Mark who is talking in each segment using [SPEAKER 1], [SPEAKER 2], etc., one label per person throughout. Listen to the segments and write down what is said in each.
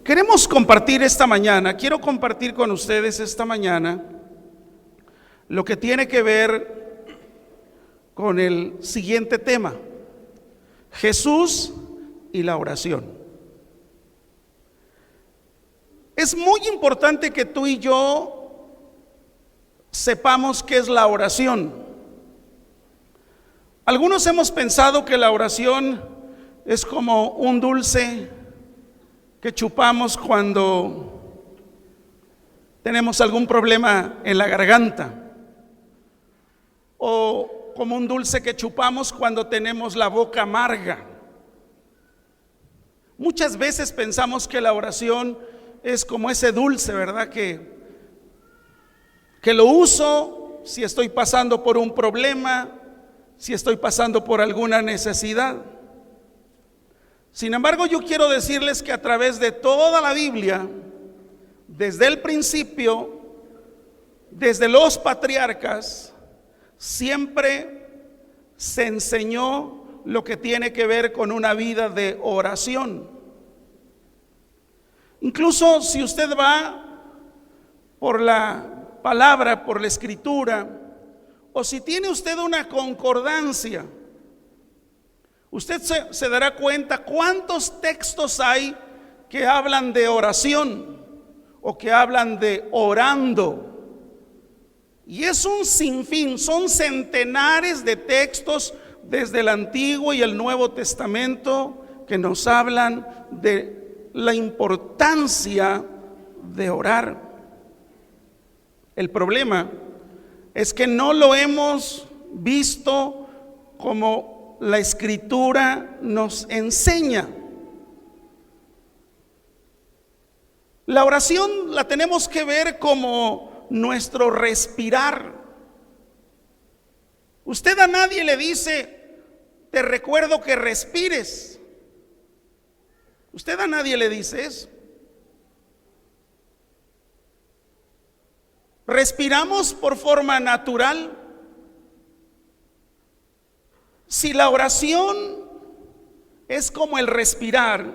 [SPEAKER 1] Quiero compartir con ustedes esta mañana lo que tiene que ver con el siguiente tema: Jesús y la oración. Es muy importante que tú y yo sepamos qué es la oración. Algunos hemos pensado que la oración es como un dulce que chupamos cuando tenemos algún problema en la garganta, o como un dulce que chupamos cuando tenemos la boca amarga. Muchas veces pensamos que la oración es como ese dulce, ¿verdad? Que lo uso si estoy pasando por un problema, si estoy pasando por alguna necesidad. Sin embargo, yo quiero decirles que a través de toda la Biblia, desde el principio, desde los patriarcas, siempre se enseñó lo que tiene que ver con una vida de oración. Incluso si usted va por la palabra, por la escritura, o si tiene usted una concordancia, usted se dará cuenta cuántos textos hay que hablan de oración o que hablan de orando. Y es un sinfín, son centenares de textos desde el Antiguo y el Nuevo Testamento que nos hablan de la importancia de orar. El problema es que no lo hemos visto como la Escritura nos enseña. La oración la tenemos que ver como nuestro respirar. Usted a nadie le dice: te recuerdo que respires. Usted a nadie le dice eso. Respiramos por forma natural. Si la oración es como el respirar,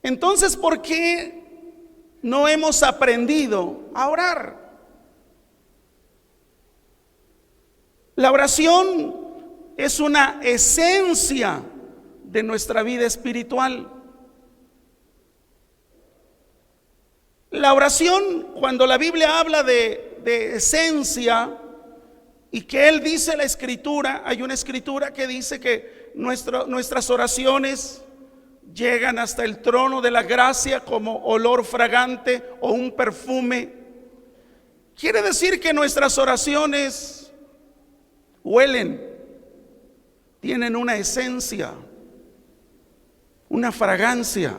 [SPEAKER 1] entonces ¿por qué no hemos aprendido a orar? La oración es una esencia de nuestra vida espiritual. La oración, cuando la Biblia habla de esencia, y que Él dice la Escritura, hay una Escritura que dice que nuestras oraciones llegan hasta el trono de la gracia como olor fragante o un perfume. Quiere decir que nuestras oraciones huelen, tienen una esencia, una fragancia.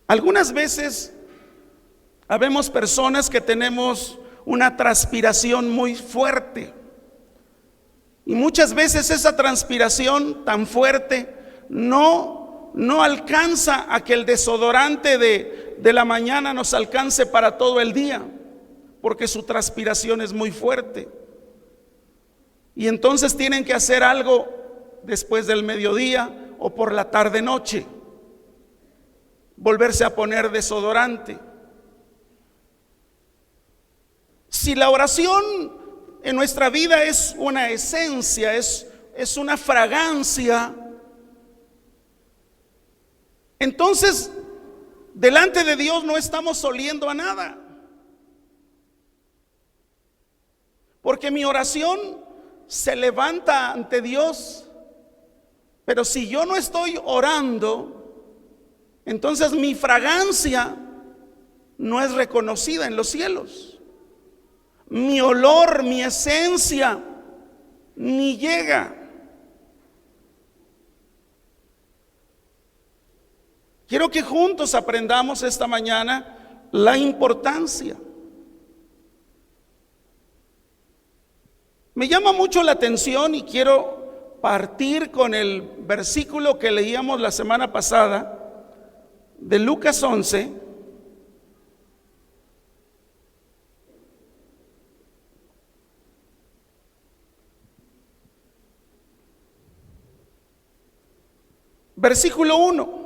[SPEAKER 1] Algunas veces habemos personas que tenemos una transpiración muy fuerte, y muchas veces esa transpiración tan fuerte no alcanza a que el desodorante de la mañana nos alcance para todo el día, porque su transpiración es muy fuerte. Y entonces tienen que hacer algo después del mediodía o por la tarde noche, volverse a poner desodorante. Si la oración en nuestra vida es una esencia, es una fragancia, entonces delante de Dios no estamos oliendo a nada. Porque mi oración se levanta ante Dios, pero si yo no estoy orando, entonces mi fragancia no es reconocida en los cielos. Mi olor, mi esencia, ni llega. Quiero que juntos aprendamos esta mañana la importancia. Me llama mucho la atención y quiero partir con el versículo que leíamos la semana pasada de Lucas 11. Versículo 1.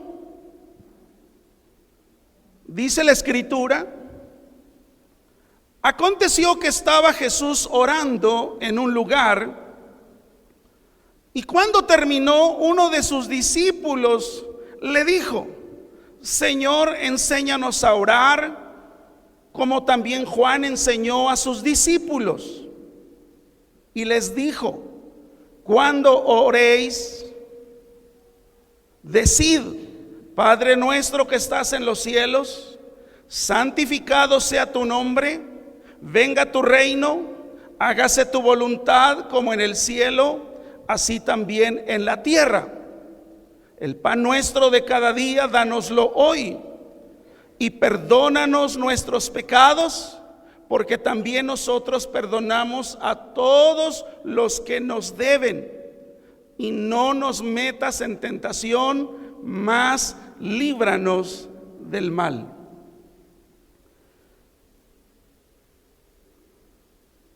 [SPEAKER 1] Dice la Escritura: aconteció que estaba Jesús orando en un lugar, y cuando terminó, uno de sus discípulos le dijo: Señor, enséñanos a orar, como también Juan enseñó a sus discípulos. Y les dijo: cuando oréis, decid: Padre nuestro que estás en los cielos, santificado sea tu nombre, venga tu reino, hágase tu voluntad como en el cielo, así también en la tierra. El pan nuestro de cada día, dánoslo hoy, y perdónanos nuestros pecados, porque también nosotros perdonamos a todos los que nos deben, y no nos metas en tentación, mas líbranos del mal.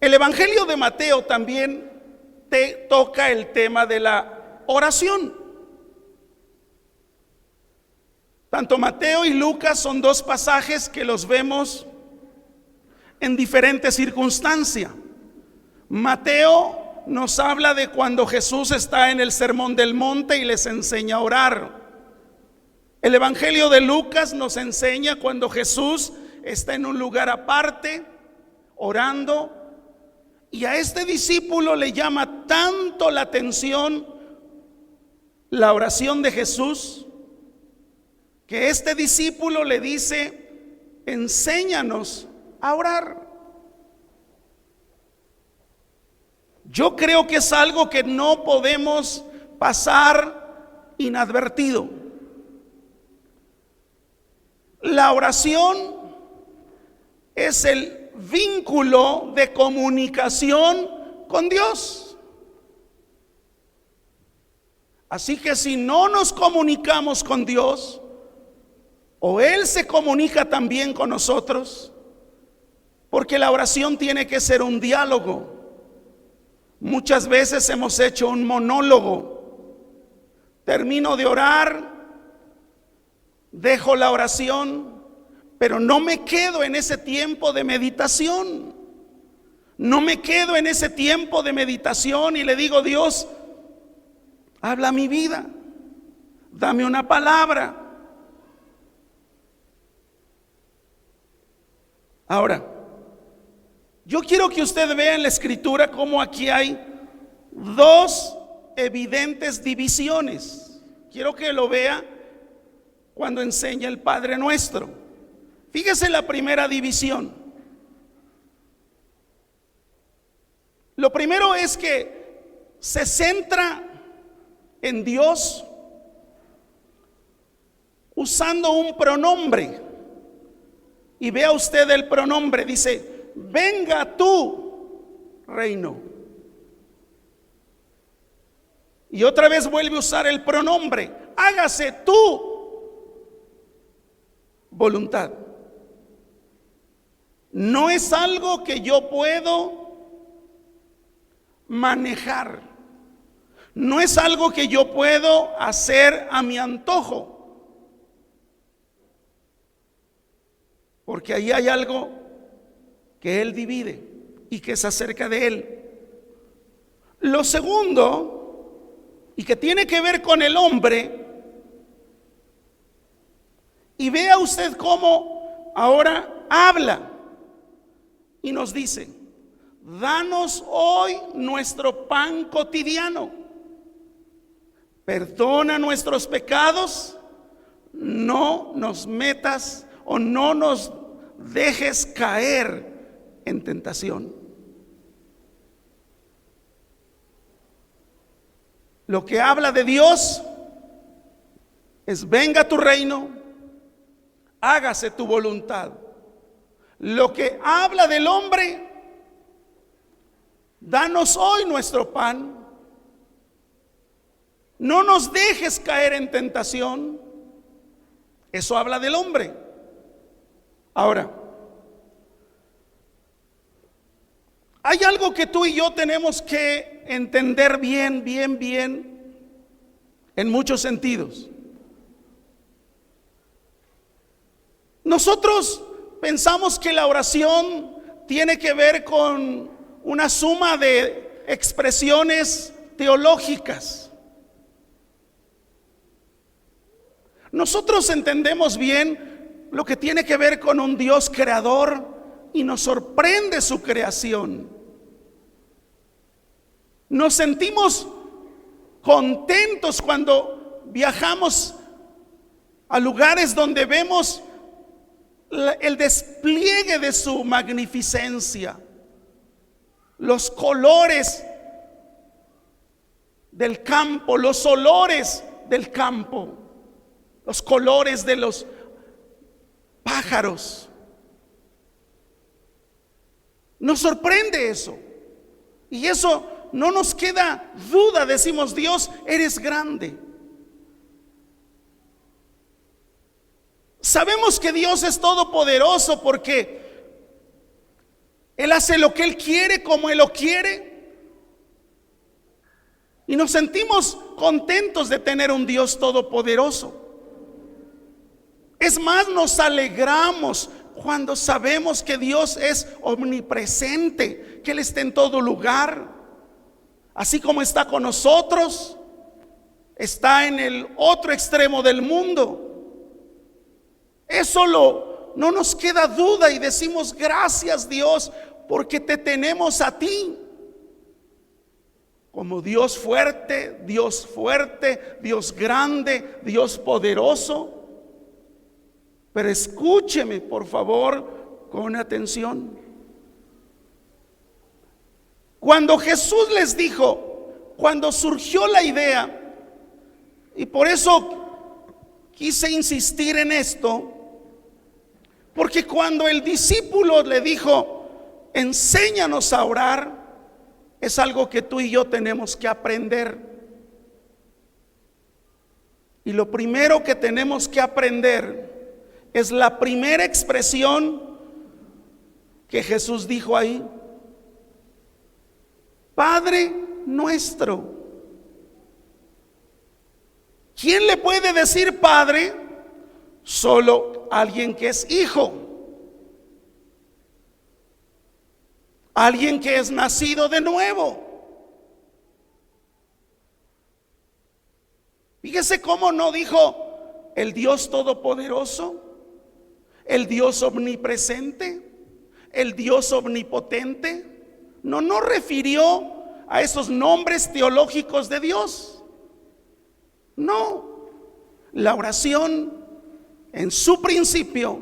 [SPEAKER 1] El Evangelio de Mateo también te toca el tema de la oración. Tanto Mateo y Lucas son dos pasajes que los vemos en diferentes circunstancias. Mateo nos habla de cuando Jesús está en el Sermón del Monte y les enseña a orar. El Evangelio de Lucas nos enseña cuando Jesús está en un lugar aparte, orando, y a este discípulo le llama tanto la atención la oración de Jesús, que este discípulo le dice: enséñanos a orar. Yo creo que es algo que no podemos pasar inadvertido. La oración es el vínculo de comunicación con Dios. Así que si no nos comunicamos con Dios, o Él se comunica también con nosotros, porque la oración tiene que ser un diálogo. Muchas veces hemos hecho un monólogo. Termino de orar, dejo la oración, pero no me quedo en ese tiempo de meditación. No me quedo en ese tiempo de meditación y le digo: Dios, habla mi vida, dame una palabra. Ahora, yo quiero que usted vea en la Escritura cómo aquí hay dos evidentes divisiones. Quiero que lo vea cuando enseña el Padre Nuestro. Fíjese la primera división. Lo primero es que se centra en Dios usando un pronombre. Y vea usted el pronombre, dice: venga tu reino. Y otra vez vuelve a usar el pronombre: hágase tu voluntad. No es algo que yo puedo manejar. No es algo que yo puedo hacer a mi antojo. Porque ahí hay algo que Él divide y que es acerca de Él. Lo segundo, y que tiene que ver con el hombre, y vea usted cómo ahora habla y nos dice: danos hoy nuestro pan cotidiano, perdona nuestros pecados, no nos metas o no nos dejes caer en tentación. Lo que habla de Dios es: venga tu reino, hágase tu voluntad. Lo que habla del hombre: danos hoy nuestro pan, no nos dejes caer en tentación. Eso habla del hombre. Ahora, hay algo que tú y yo tenemos que entender bien en muchos sentidos. Nosotros pensamos que la oración tiene que ver con una suma de expresiones teológicas. Nosotros entendemos bien lo que tiene que ver con un Dios creador y nos sorprende su creación. Nos sentimos contentos cuando viajamos a lugares donde vemos el despliegue de su magnificencia, los colores del campo, los olores del campo, los colores de los pájaros. Nos sorprende eso. Y eso no nos queda duda, decimos: Dios, eres grande. Sabemos que Dios es todopoderoso porque Él hace lo que Él quiere, como Él lo quiere. Y nos sentimos contentos de tener un Dios todopoderoso. Es más, nos alegramos cuando sabemos que Dios es omnipresente, que Él está en todo lugar. Así como está con nosotros, está en el otro extremo del mundo. Eso no nos queda duda y decimos: gracias, Dios, porque te tenemos a ti como Dios fuerte, Dios grande, Dios poderoso. Pero escúcheme, por favor, con atención. Cuando Jesús les dijo, cuando surgió la idea, y por eso quise insistir en esto, porque cuando el discípulo le dijo: enséñanos a orar, es algo que tú y yo tenemos que aprender. Y lo primero que tenemos que aprender es la primera expresión que Jesús dijo ahí: Padre nuestro. ¿Quién le puede decir Padre? Solo alguien que es hijo, alguien que es nacido de nuevo. Fíjese cómo no dijo el Dios todopoderoso, el Dios omnipresente, el Dios omnipotente. No refirió a esos nombres teológicos de Dios. No, la oración en su principio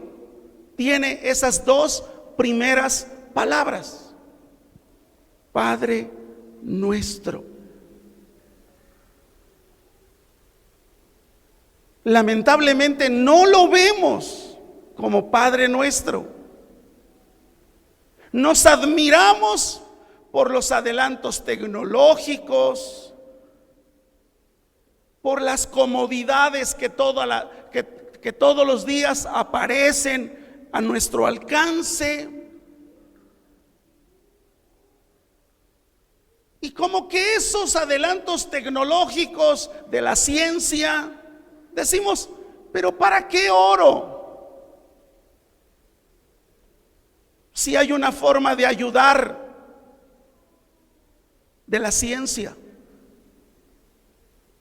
[SPEAKER 1] tiene esas dos primeras palabras: Padre nuestro. Lamentablemente no lo vemos como Padre nuestro. Nos admiramos por los adelantos tecnológicos, por las comodidades que todos los días aparecen a nuestro alcance. Y como que esos adelantos tecnológicos de la ciencia, decimos: pero ¿para qué oro? Si hay una forma de ayudar de la ciencia.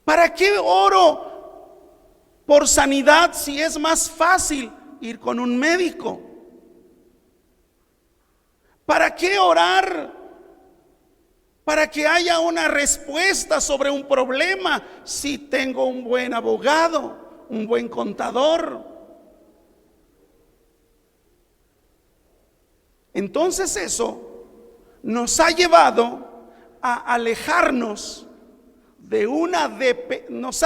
[SPEAKER 1] ¿Para qué oro por sanidad si es más fácil ir con un médico? ¿Para qué orar para que haya una respuesta sobre un problema si tengo un buen abogado, un buen contador? Entonces eso nos ha llevado a alejarnos de nos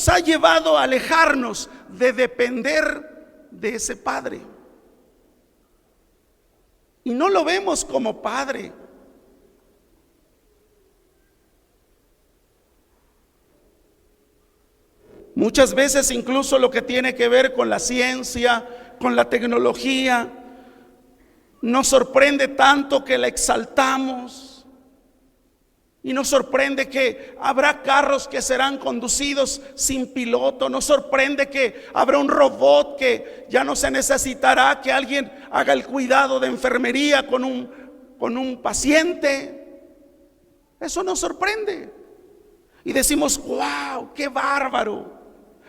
[SPEAKER 1] ha llevado a alejarnos de depender de ese Padre. Y no lo vemos como Padre. Muchas veces incluso lo que tiene que ver con la ciencia, con la tecnología, nos sorprende tanto que la exaltamos. Y nos sorprende que habrá carros que serán conducidos sin piloto. Nos sorprende que habrá un robot que ya no se necesitará que alguien haga el cuidado de enfermería con un paciente. Eso nos sorprende. Y decimos, wow, qué bárbaro.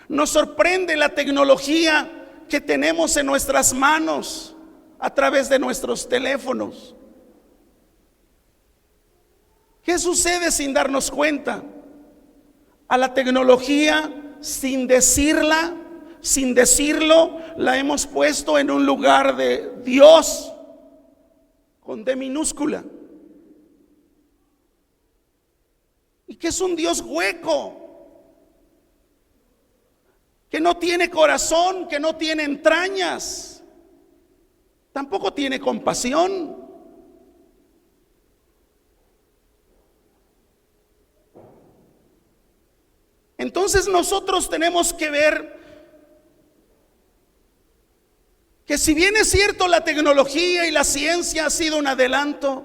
[SPEAKER 1] Nos sorprende la tecnología que tenemos en nuestras manos a través de nuestros teléfonos. ¿Qué sucede sin darnos cuenta? A la tecnología, sin decirla, sin decirlo, la hemos puesto en un lugar de Dios con D minúscula. ¿Y qué es un Dios hueco? Que no tiene corazón, que no tiene entrañas, tampoco tiene compasión. Entonces nosotros tenemos que ver que si bien es cierto la tecnología y la ciencia ha sido un adelanto,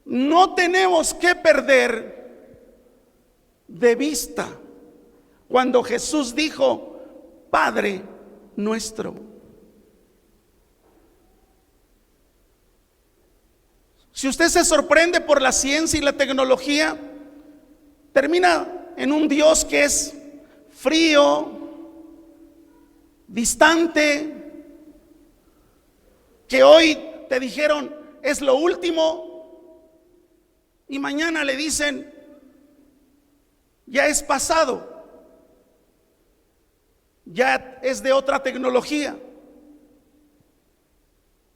[SPEAKER 1] no tenemos que perder de vista cuando Jesús dijo, Padre nuestro. Si usted se sorprende por la ciencia y la tecnología, termina en un Dios que es frío, distante, que hoy te dijeron es lo último y mañana le dicen ya es pasado, ya es de otra tecnología.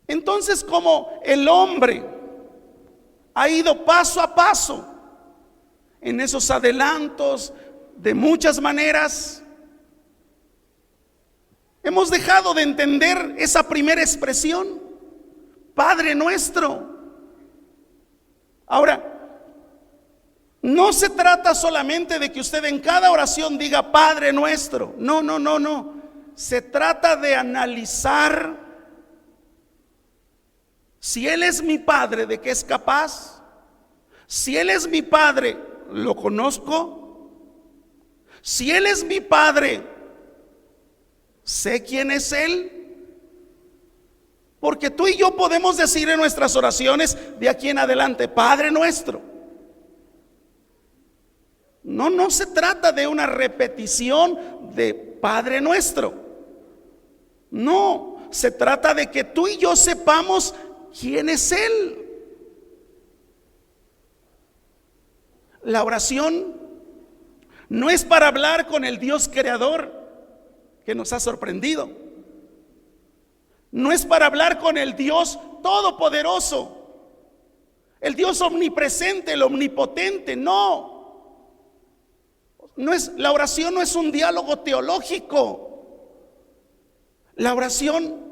[SPEAKER 1] Entonces, como el hombre ha ido paso a paso en esos adelantos de muchas maneras, hemos dejado de entender esa primera expresión, Padre nuestro. Ahora, no se trata solamente de que usted en cada oración diga Padre nuestro. No. Se trata de analizar si Él es mi Padre, ¿de qué es capaz? Si Él es mi Padre, ¿lo conozco? Si Él es mi Padre, ¿sé quién es Él? Porque tú y yo podemos decir en nuestras oraciones de aquí en adelante, Padre nuestro. No se trata de una repetición de Padre nuestro. No, se trata de que tú y yo sepamos quién es Él. La oración no es para hablar con el Dios creador que nos ha sorprendido. No es para hablar con el Dios todopoderoso, el Dios omnipresente, el omnipotente. No es, la oración no es un diálogo teológico. La oración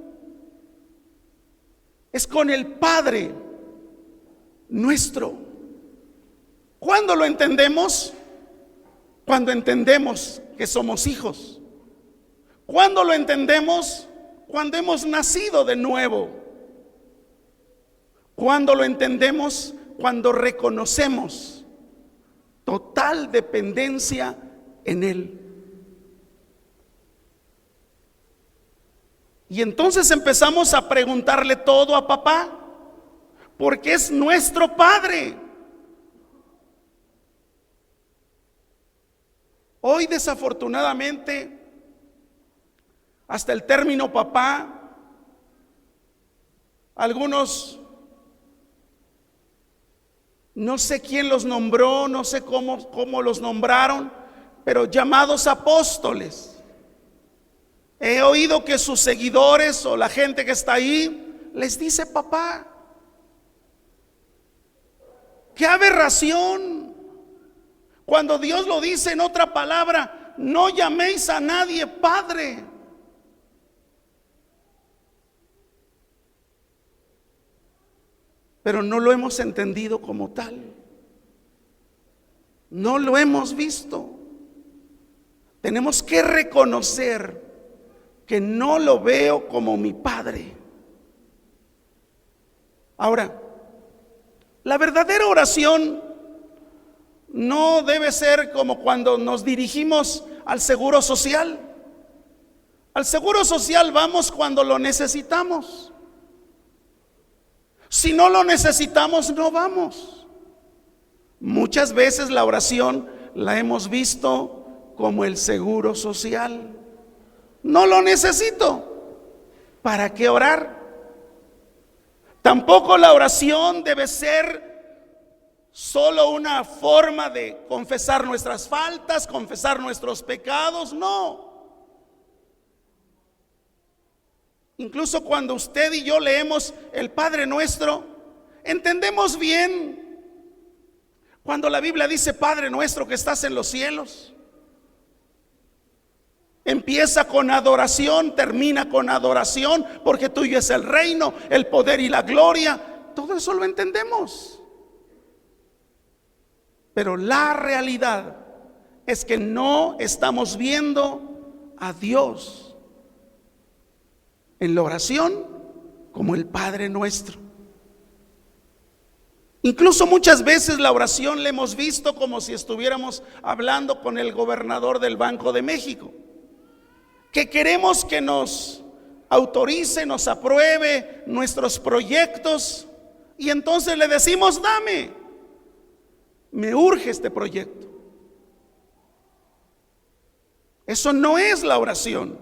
[SPEAKER 1] es con el Padre nuestro. ¿Cuándo lo entendemos? Cuando entendemos que somos hijos. ¿Cuándo lo entendemos? Cuando hemos nacido de nuevo. ¿Cuándo lo entendemos? Cuando reconocemos total dependencia en Él. Y entonces empezamos a preguntarle todo a papá, porque es nuestro Padre. Hoy desafortunadamente, hasta el término papá, algunos, no sé quién los nombró, no sé cómo los nombraron, pero llamados apóstoles. He oído que sus seguidores o la gente que está ahí les dice papá. ¡Qué aberración! Cuando Dios lo dice en otra palabra, no llaméis a nadie Padre. Pero no lo hemos entendido como tal. No lo hemos visto. Tenemos que reconocer que no lo veo como mi Padre. Ahora, la verdadera oración no debe ser como cuando nos dirigimos al seguro social. Al seguro social vamos cuando lo necesitamos. Si no lo necesitamos, no vamos. Muchas veces la oración la hemos visto como el seguro social. No lo necesito. ¿Para qué orar? Tampoco la oración debe ser solo una forma de confesar nuestras faltas, confesar nuestros pecados. No. Incluso cuando usted y yo leemos el Padre Nuestro, entendemos bien cuando la Biblia dice: Padre nuestro que estás en los cielos. Empieza con adoración, termina con adoración, porque tuyo es el reino, el poder y la gloria. Todo eso lo entendemos. Pero la realidad es que no estamos viendo a Dios en la oración como el Padre Nuestro. Incluso muchas veces la oración la hemos visto como si estuviéramos hablando con el gobernador del Banco de México, que queremos que nos autorice, nos apruebe nuestros proyectos, y entonces le decimos: dame, me urge este proyecto. Eso no es la oración.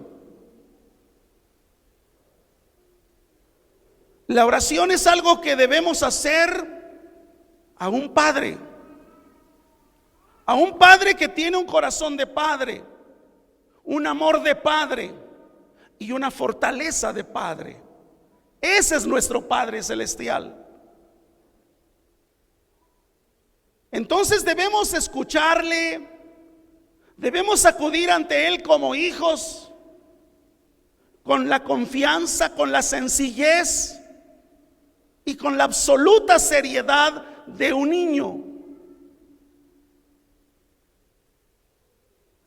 [SPEAKER 1] La oración es algo que debemos hacer a un padre que tiene un corazón de padre, un amor de padre y una fortaleza de padre. Ese es nuestro Padre Celestial. Entonces debemos escucharle, debemos acudir ante Él como hijos, con la confianza, con la sencillez y con la absoluta seriedad de un niño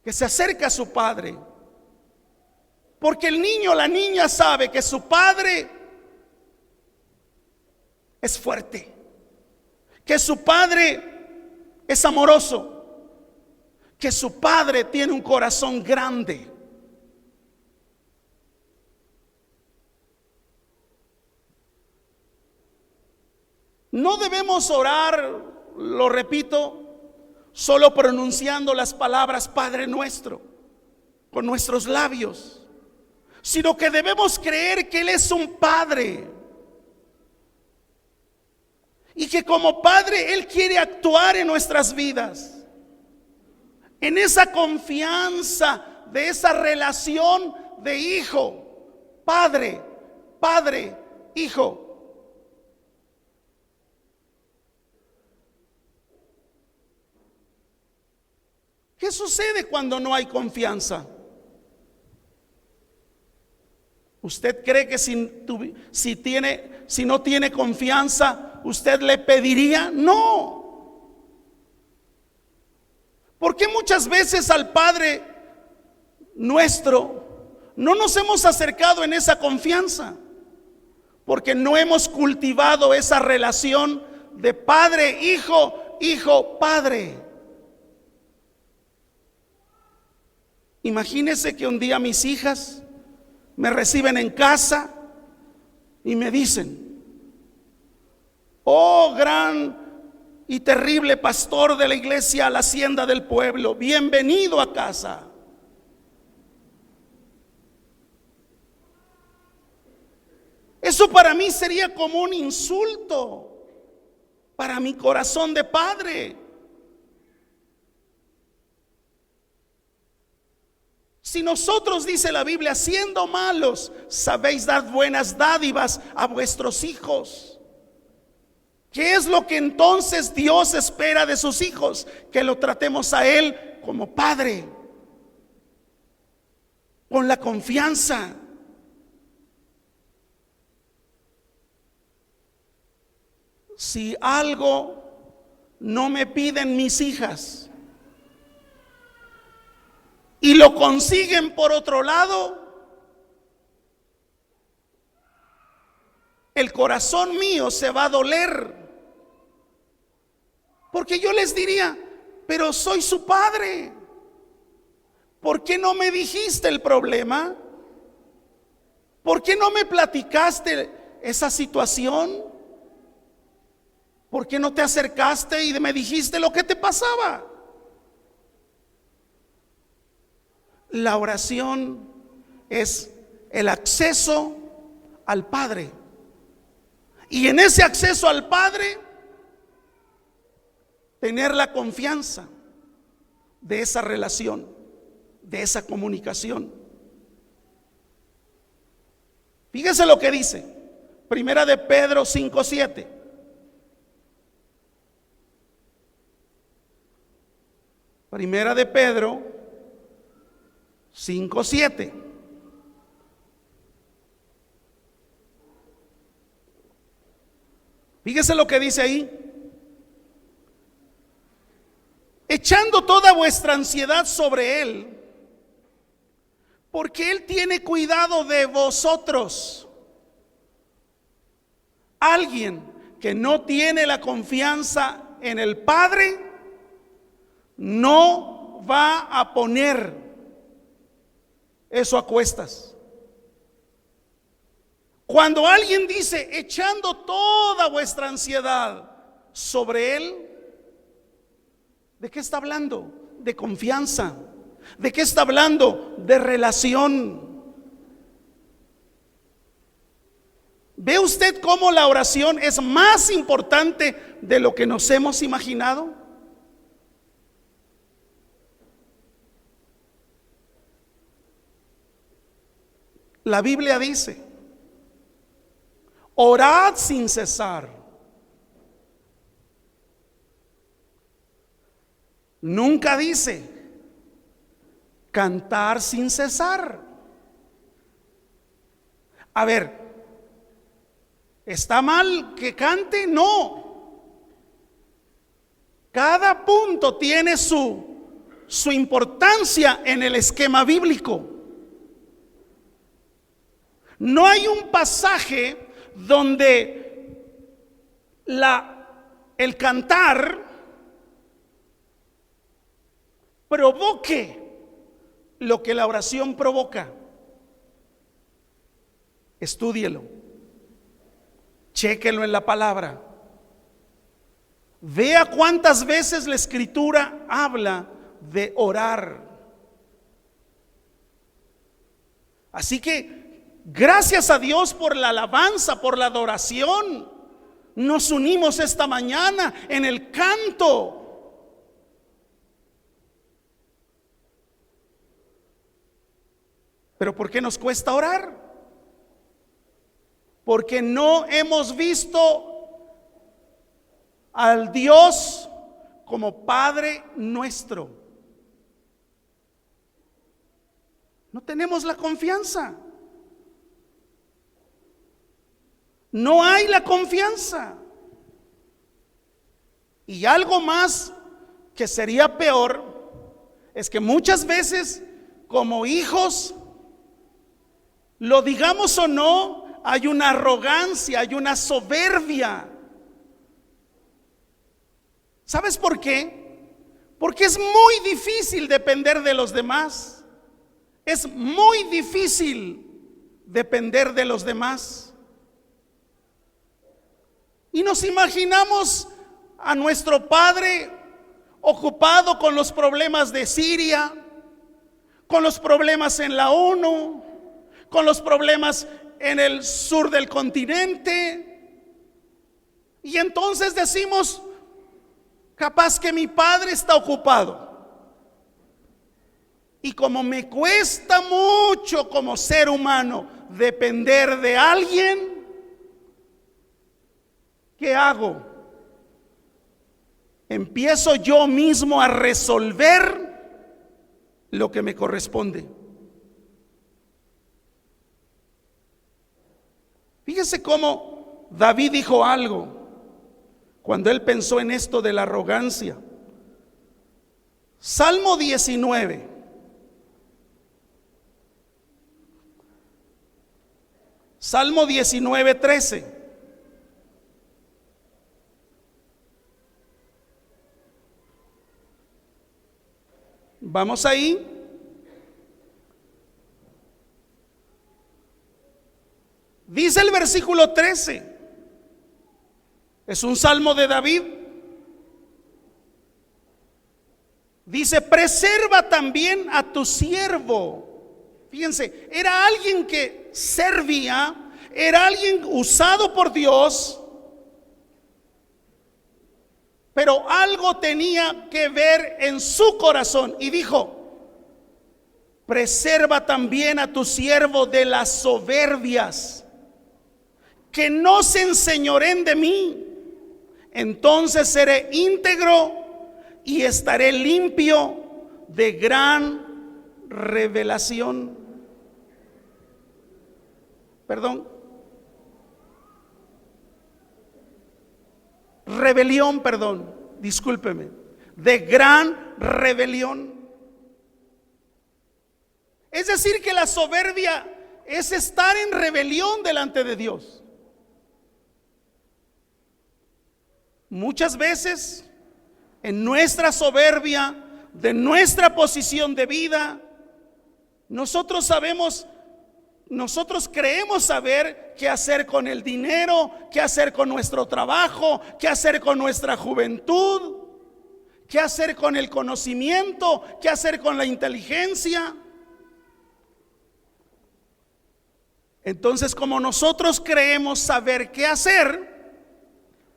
[SPEAKER 1] que se acerca a su padre. Porque el niño, la niña sabe que su padre es fuerte, que su padre es amoroso, que su padre tiene un corazón grande. No debemos orar, lo repito, solo pronunciando las palabras Padre Nuestro con nuestros labios, sino que debemos creer que Él es un Padre y que como Padre Él quiere actuar en nuestras vidas, en esa confianza de esa relación de hijo, padre, padre, hijo. ¿Qué sucede cuando no hay confianza? ¿Usted cree que si no tiene confianza, usted le pediría? No. ¿Por qué muchas veces al Padre Nuestro no nos hemos acercado en esa confianza? Porque no hemos cultivado esa relación de padre, hijo, hijo, padre. Imagínese que un día mis hijas me reciben en casa y me dicen: oh gran y terrible pastor de la iglesia La Hacienda del Pueblo, bienvenido a casa. Eso para mí sería como un insulto para mi corazón de padre. Si nosotros, dice la Biblia, siendo malos, sabéis dar buenas dádivas a vuestros hijos, ¿qué es lo que entonces Dios espera de sus hijos? Que lo tratemos a Él como Padre, con la confianza. Si algo no me piden mis hijas y lo consiguen por otro lado, el corazón mío se va a doler, porque yo les diría: pero soy su padre. ¿Por qué no me dijiste el problema? ¿Por qué no me platicaste esa situación? ¿Por qué no te acercaste y me dijiste lo que te pasaba? La oración es el acceso al Padre. Y en ese acceso al Padre, tener la confianza de esa relación, de esa comunicación. Fíjese lo que dice Primera de Pedro 5:7. Primera de Pedro 5:7. Fíjese lo que dice ahí. Echando toda vuestra ansiedad sobre Él, porque Él tiene cuidado de vosotros. Alguien que no tiene la confianza en el Padre no va a poner eso a cuestas. Cuando alguien dice echando toda vuestra ansiedad sobre Él, ¿de qué está hablando? De confianza. ¿De qué está hablando? De relación. ¿Ve usted cómo la oración es más importante de lo que nos hemos imaginado? La Biblia dice: orad sin cesar. Nunca dice cantar sin cesar. A ver, ¿está mal que cante? No. Cada punto tiene su importancia en el esquema bíblico. No hay un pasaje donde el cantar provoque lo que la oración provoca. Estúdielo, chéquelo en la palabra, vea cuántas veces la Escritura habla de orar. Así que gracias a Dios por la alabanza, por la adoración. Nos unimos esta mañana en el canto. Pero ¿por qué nos cuesta orar? Porque no hemos visto al Dios como Padre nuestro. No tenemos la confianza. No hay la confianza. Y algo más que sería peor es que muchas veces como hijos, lo digamos o no, hay una arrogancia, hay una soberbia. ¿Sabes por qué? Porque es muy difícil depender de los demás. Es muy difícil depender de los demás. Y nos imaginamos a nuestro Padre ocupado con los problemas de Siria, con los problemas en la ONU, con los problemas en el sur del continente. Y entonces decimos, capaz que mi Padre está ocupado. Y como me cuesta mucho como ser humano depender de alguien, ¿qué hago? Empiezo yo mismo a resolver lo que me corresponde. Fíjese cómo David dijo algo cuando él pensó en esto de la arrogancia. Salmo 19. Salmo 19:13. Vamos ahí. Dice el versículo 13. Es un salmo de David. Dice: preserva también a tu siervo. Fíjense, era alguien que servía, era alguien usado por Dios, pero algo tenía que ver en su corazón. Y dijo: preserva también a tu siervo de las soberbias, que no se enseñoreen de mí. Entonces seré íntegro y estaré limpio de gran revelación. Rebelión, discúlpeme, de gran rebelión. Es decir, que la soberbia es estar en rebelión delante de Dios. Muchas veces en nuestra soberbia de nuestra posición de vida, nosotros creemos saber qué hacer con el dinero, qué hacer con nuestro trabajo, qué hacer con nuestra juventud, qué hacer con el conocimiento, qué hacer con la inteligencia. Entonces, como nosotros creemos saber qué hacer,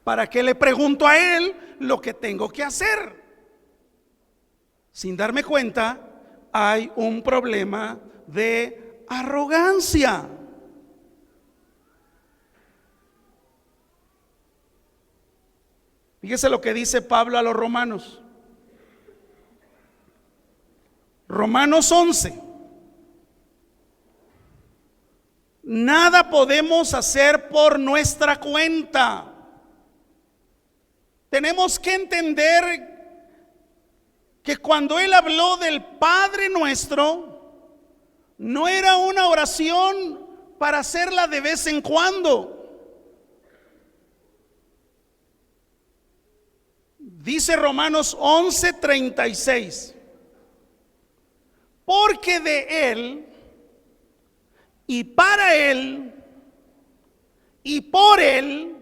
[SPEAKER 1] ¿para qué le pregunto a Él lo que tengo que hacer? Sin darme cuenta, hay un problema de arrogancia. Fíjese lo que dice Pablo a los romanos. Romanos 11. Nada podemos hacer por nuestra cuenta. Tenemos que entender que cuando Él habló del Padre Nuestro, no era una oración para hacerla de vez en cuando. Dice Romanos 11:36: porque de Él, y para Él, y por Él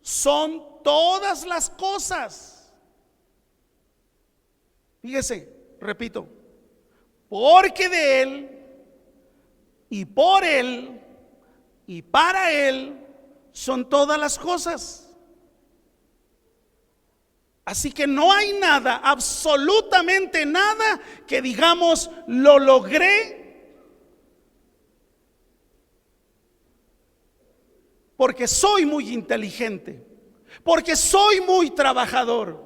[SPEAKER 1] son todas las cosas. Fíjese, repito: porque de Él, y por Él, y para Él son todas las cosas. Así que no hay nada, absolutamente nada, que digamos lo logré porque soy muy inteligente, porque soy muy trabajador.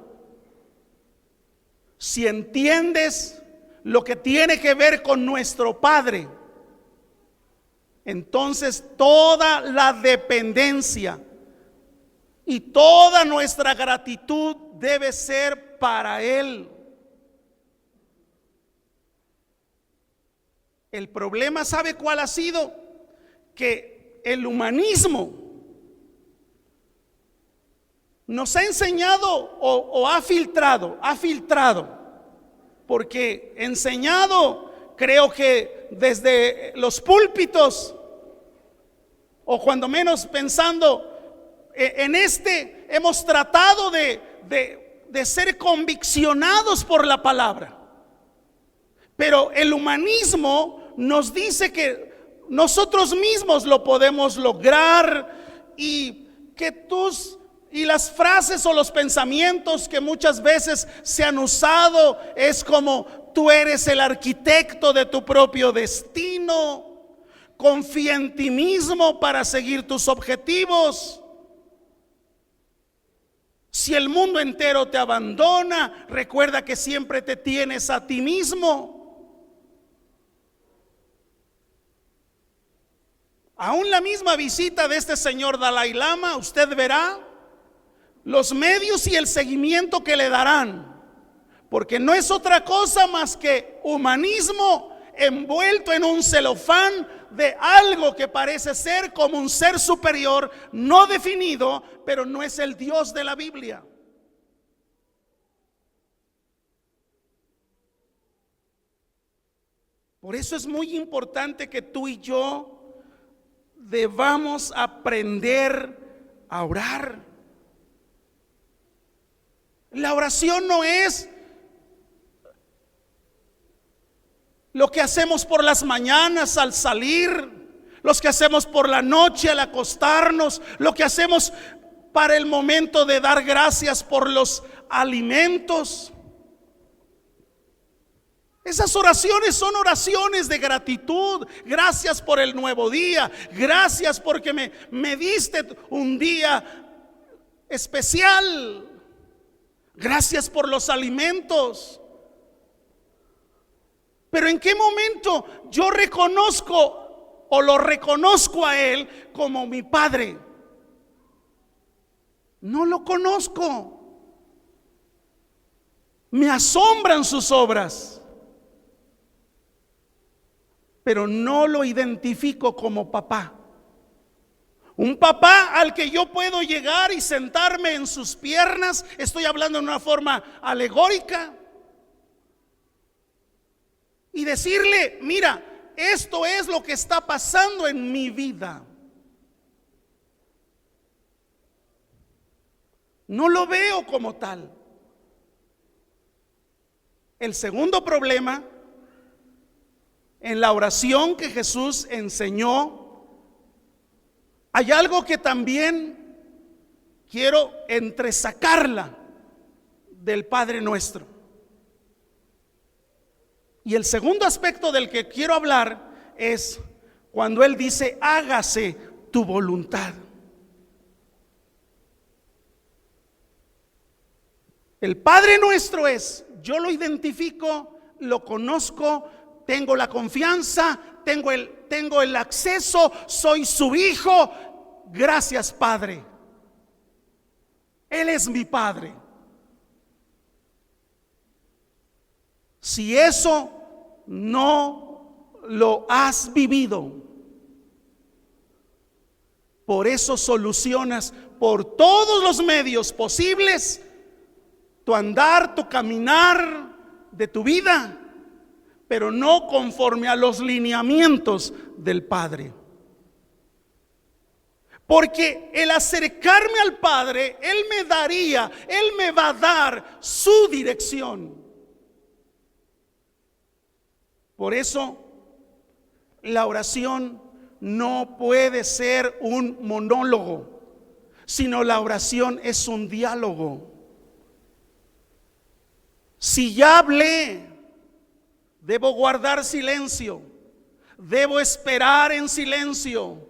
[SPEAKER 1] Si entiendes lo que tiene que ver con nuestro Padre, entonces toda la dependencia y toda nuestra gratitud debe ser para Él. El problema, ¿sabe cuál ha sido? Que el humanismo nos ha enseñado o ha filtrado, porque enseñado, creo que desde los púlpitos, o cuando menos pensando en hemos tratado de ser conviccionados por la palabra. Pero el humanismo nos dice que nosotros mismos lo podemos lograr, y que y las frases o los pensamientos que muchas veces se han usado es como: tú eres el arquitecto de tu propio destino, confía en ti mismo para seguir tus objetivos. Si el mundo entero te abandona, recuerda que siempre te tienes a ti mismo. Aún la misma visita de este señor Dalai Lama, usted verá los medios y el seguimiento que le darán, porque no es otra cosa más que humanismo envuelto en un celofán de algo que parece ser como un ser superior no definido, pero no es el Dios de la Biblia. Por eso es muy importante que tú y yo debamos aprender a orar. La oración no es lo que hacemos por las mañanas al salir, los que hacemos por la noche al acostarnos, lo que hacemos para el momento de dar gracias por los alimentos. Esas oraciones son oraciones de gratitud. Gracias por el nuevo día. Gracias porque me diste un día especial. Gracias por los alimentos. Pero ¿en qué momento yo reconozco o lo reconozco a Él como mi Padre? No lo conozco. Me asombran sus obras, pero no lo identifico como papá. Un papá al que yo puedo llegar y sentarme en sus piernas. Estoy hablando en una forma alegórica. Y decirle: mira, esto es lo que está pasando en mi vida. No lo veo como tal. El segundo problema en la oración que Jesús enseñó, hay algo que también quiero entresacarla del Padre Nuestro. Y el segundo aspecto del que quiero hablar es cuando Él dice: hágase tu voluntad. El Padre Nuestro es: yo lo identifico, lo conozco, tengo la confianza, tengo el acceso, soy su hijo. Gracias, Padre. Él es mi Padre. Si eso no lo has vivido, por eso solucionas por todos los medios posibles tu andar, tu caminar de tu vida, pero no conforme a los lineamientos del Padre. Porque el acercarme al Padre, Él me va a dar su dirección. Por eso la oración no puede ser un monólogo, sino la oración es un diálogo. Si ya hablé, debo guardar silencio, debo esperar en silencio,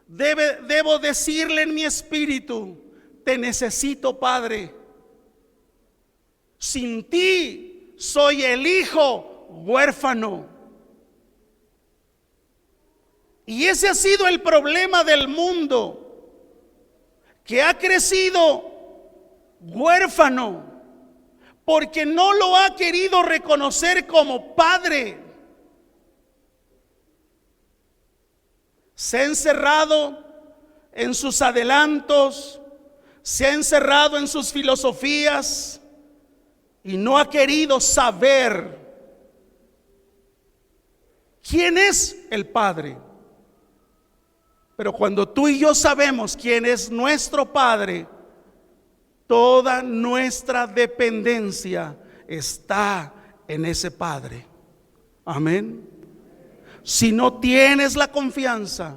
[SPEAKER 1] debo decirle en mi espíritu: te necesito, Padre. Sin ti soy el hijo huérfano. Y ese ha sido el problema del mundo, que ha crecido huérfano porque no lo ha querido reconocer como Padre. Se ha encerrado en sus adelantos, se ha encerrado en sus filosofías y no ha querido saber quién es el Padre. Pero cuando tú y yo sabemos quién es nuestro Padre, toda nuestra dependencia está en ese Padre. Amén. Si no tienes la confianza,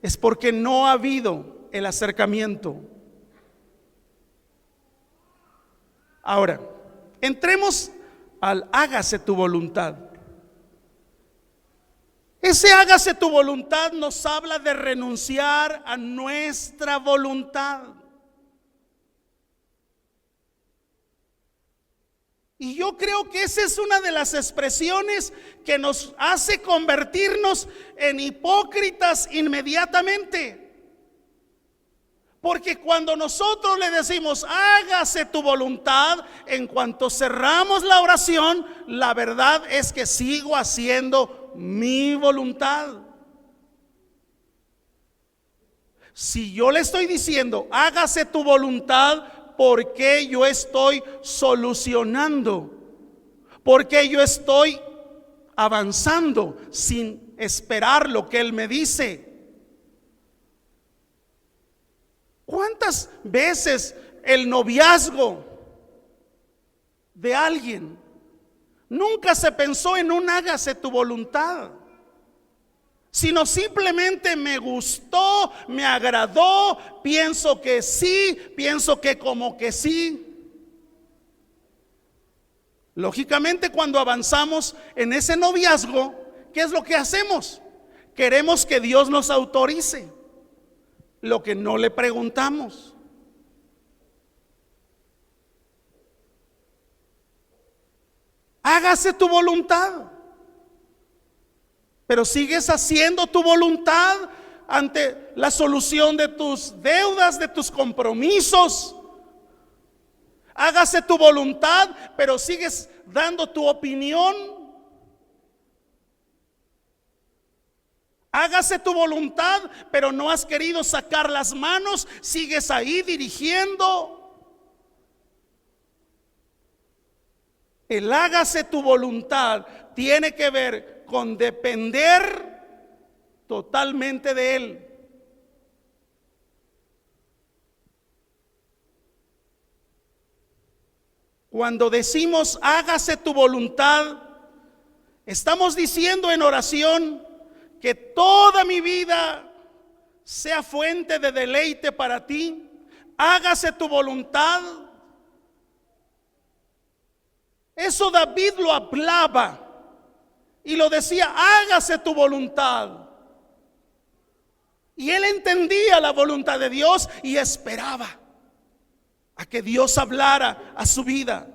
[SPEAKER 1] es porque no ha habido el acercamiento. Ahora, entremos al hágase tu voluntad. Ese hágase tu voluntad nos habla de renunciar a nuestra voluntad. Y yo creo que esa es una de las expresiones que nos hace convertirnos en hipócritas inmediatamente. Porque cuando nosotros le decimos hágase tu voluntad, en cuanto cerramos la oración, la verdad es que sigo haciendo mi voluntad. Si yo le estoy diciendo hágase tu voluntad, ¿por qué yo estoy solucionando? ¿Por qué yo estoy avanzando sin esperar lo que Él me dice. ¿Cuántas veces el noviazgo de alguien nunca se pensó en un hágase tu voluntad, sino simplemente me gustó, me agradó, pienso que sí, pienso que como que sí? Lógicamente, cuando avanzamos en ese noviazgo, ¿qué es lo que hacemos? Queremos que Dios nos autorice lo que no le preguntamos. Hágase tu voluntad, pero sigues haciendo tu voluntad ante la solución de tus deudas, de tus compromisos. Hágase tu voluntad, pero sigues dando tu opinión. Hágase tu voluntad, pero no has querido sacar las manos, sigues ahí dirigiendo. El hágase tu voluntad tiene que ver con depender totalmente de Él. Cuando decimos hágase tu voluntad, estamos diciendo en oración que toda mi vida sea fuente de deleite para ti. Hágase tu voluntad. Eso David lo hablaba y lo decía, hágase tu voluntad. Y él entendía la voluntad de Dios y esperaba a que Dios hablara a su vida.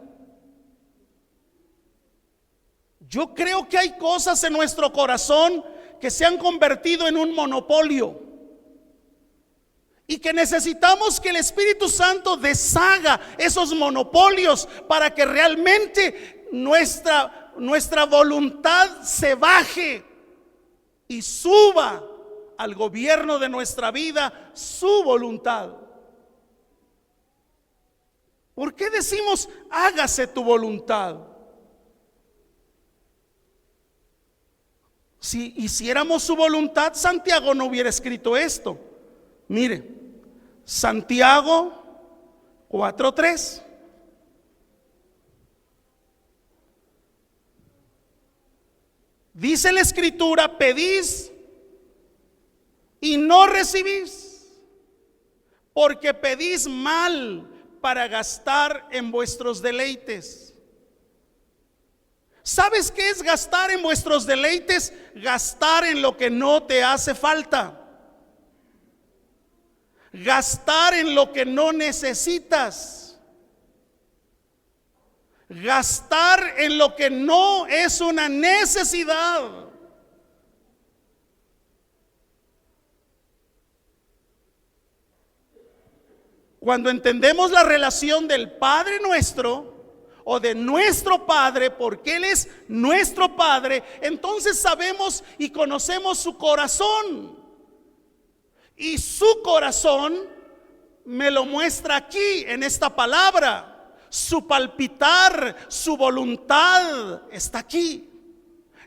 [SPEAKER 1] Yo creo que hay cosas en nuestro corazón que se han convertido en un monopolio y que necesitamos que el Espíritu Santo deshaga esos monopolios para que realmente nuestra voluntad se baje y suba al gobierno de nuestra vida su voluntad. ¿Por qué decimos hágase tu voluntad? Si hiciéramos su voluntad, Santiago no hubiera escrito esto. Mire, Santiago 4:3. Dice la Escritura, pedís y no recibís, porque pedís mal para gastar en vuestros deleites. ¿Sabes qué es gastar en vuestros deleites? Gastar en lo que no te hace falta. Gastar en lo que no necesitas. Gastar en lo que no es una necesidad. Cuando entendemos la relación del Padre nuestro o de nuestro Padre, porque Él es nuestro Padre, entonces sabemos y conocemos su corazón. Y su corazón me lo muestra aquí en esta palabra. Su palpitar, su voluntad está aquí.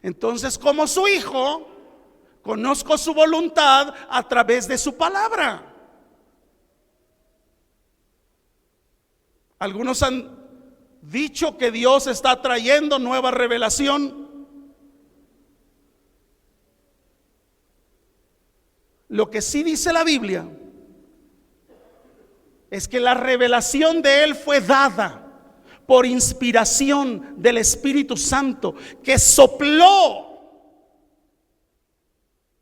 [SPEAKER 1] Entonces, como su hijo, conozco su voluntad a través de su palabra. Algunos han dicho que Dios está trayendo nueva revelación. Lo que sí dice la Biblia es que la revelación de Él fue dada por inspiración del Espíritu Santo, que sopló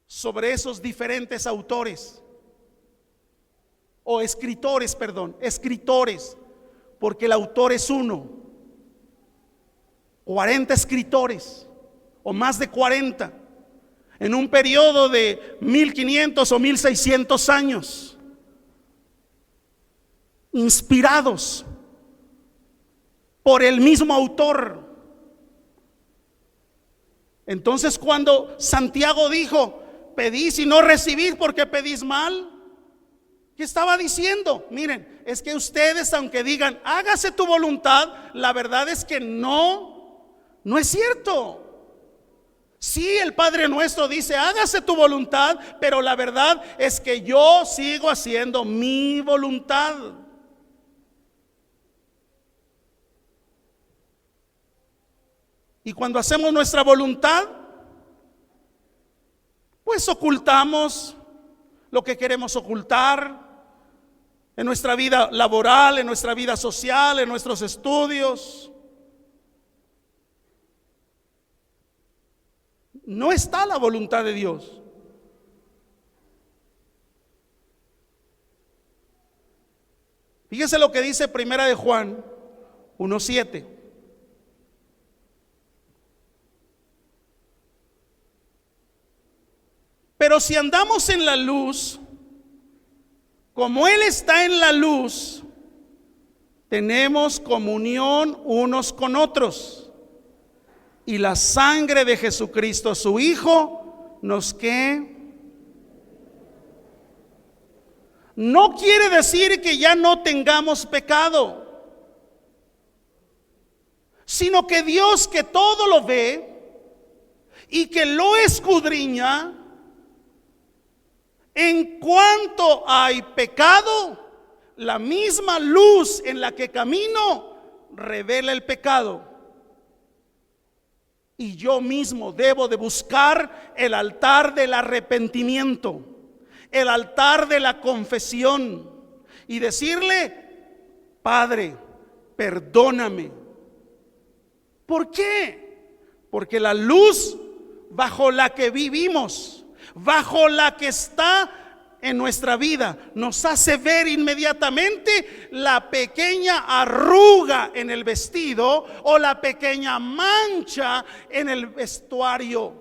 [SPEAKER 1] sobre esos diferentes autores o escritores, escritores, porque el autor es uno. 40 escritores o más de 40 en un periodo de 1500 o 1600 años, inspirados por el mismo autor. Entonces, cuando Santiago dijo, pedís y no recibís porque pedís mal, ¿qué estaba diciendo? Miren, es que ustedes, aunque digan hágase tu voluntad, la verdad es que no es cierto. Sí, el Padre Nuestro dice, hágase tu voluntad, pero la verdad es que yo sigo haciendo mi voluntad. Y cuando hacemos nuestra voluntad, pues ocultamos lo que queremos ocultar en nuestra vida laboral, en nuestra vida social, en nuestros estudios. No está la voluntad de Dios. Fíjese lo que dice Primera de Juan 1:7. Pero si andamos en la luz, como Él está en la luz, tenemos comunión unos con otros. Y la sangre de Jesucristo, su Hijo, nos que no quiere decir que ya no tengamos pecado, sino que Dios, que todo lo ve y que lo escudriña, en cuanto hay pecado, la misma luz en la que camino revela el pecado. Y yo mismo debo de buscar el altar del arrepentimiento, el altar de la confesión, y decirle: Padre, perdóname. ¿Por qué? Porque la luz bajo la que vivimos, bajo la que está en nuestra vida, nos hace ver inmediatamente la pequeña arruga en el vestido o la pequeña mancha en el vestuario.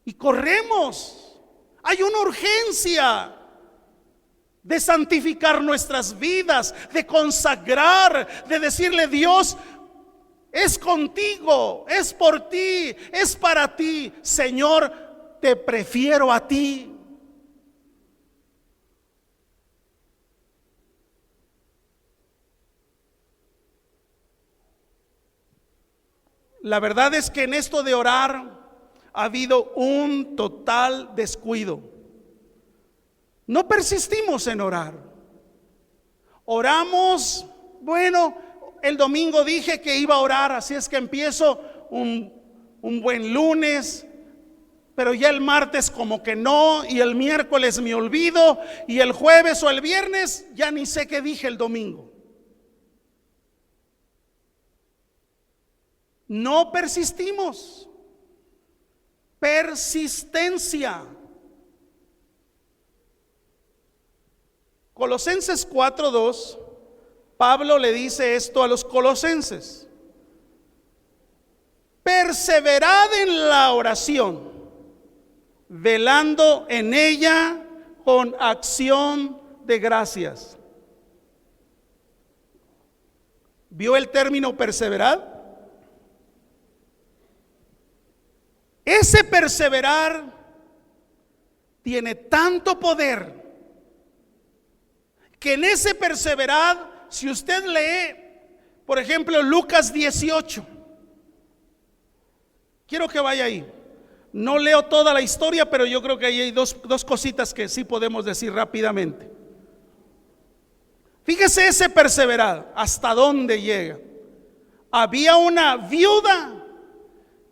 [SPEAKER 1] Y corremos. Hay una urgencia de santificar nuestras vidas, de consagrar, de decirle: Dios, es contigo, es por ti, es para ti. Señor, te prefiero a ti. La verdad es que en esto de orar ha habido un total descuido. No persistimos en orar. Oramos, bueno, el domingo dije que iba a orar, así es que empiezo un buen lunes, pero ya el martes como que no, y el miércoles me olvido, y el jueves o el viernes ya ni sé qué dije el domingo. No persistimos. Persistencia. Colosenses 4:2, Pablo le dice esto a los colosenses: perseverad en la oración, velando en ella con acción de gracias. ¿Vio el término perseverar? Ese perseverar tiene tanto poder que en ese perseverar, si usted lee, por ejemplo, Lucas 18, quiero que vaya ahí. No leo toda la historia, pero yo creo que ahí hay dos cositas que sí podemos decir rápidamente. Fíjese ese perseverar, hasta dónde llega. Había una viuda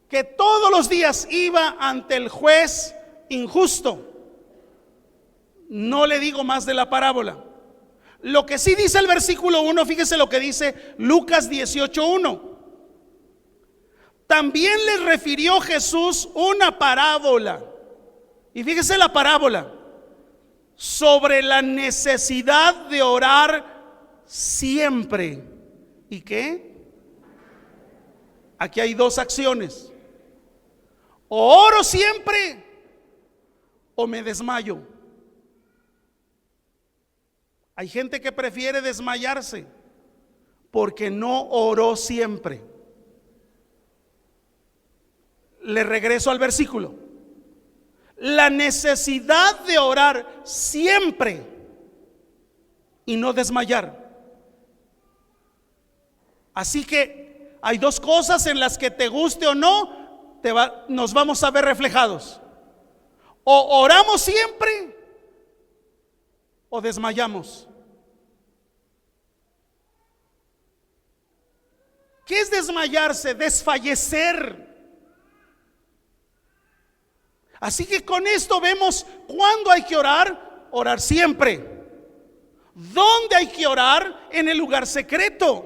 [SPEAKER 1] que todos los días iba ante el juez injusto. No le digo más de la parábola. Lo que sí dice el versículo 1, fíjese lo que dice Lucas 18:1. También les refirió Jesús una parábola. Y fíjese la parábola: sobre la necesidad de orar siempre. ¿Y qué? Aquí hay dos acciones: o oro siempre o me desmayo. Hay gente que prefiere desmayarse porque no oró siempre. Le regreso al versículo: la necesidad de orar siempre y no desmayar. Así que hay dos cosas en las que, te guste o no, nos vamos a ver reflejados. O oramos siempre o desmayamos. ¿Qué es desmayarse? Desfallecer. Así que con esto vemos cuándo hay que orar. Orar siempre. ¿Dónde hay que orar? En el lugar secreto.